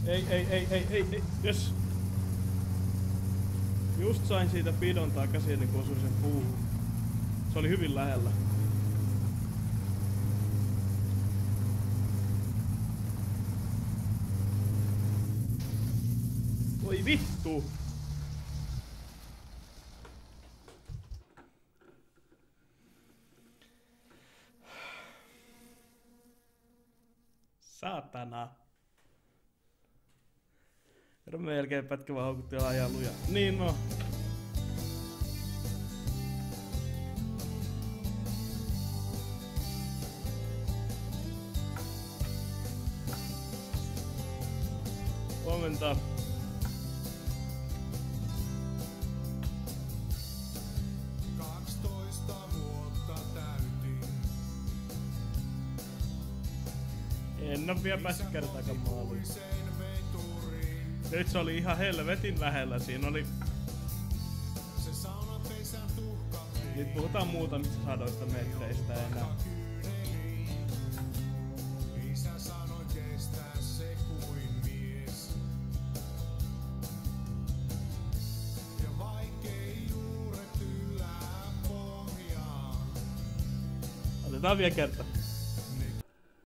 Ei. Yes. Just sain siitä pidon takaisin ennen kuin osuin sen puuhun. Se oli hyvin lähellä. Voi vittu! Saatana. Kerran jälkeen pätkä vaan haukutti ajaa lujaa. Niin no. Huomenta. En oo vielä päässyt kertaakaan maaliin. Nyt se oli ihan helvetin lähellä. Siinä oli... Nyt puhutaan muutamista sadoista metreistä enää. Otetaan vielä kerta.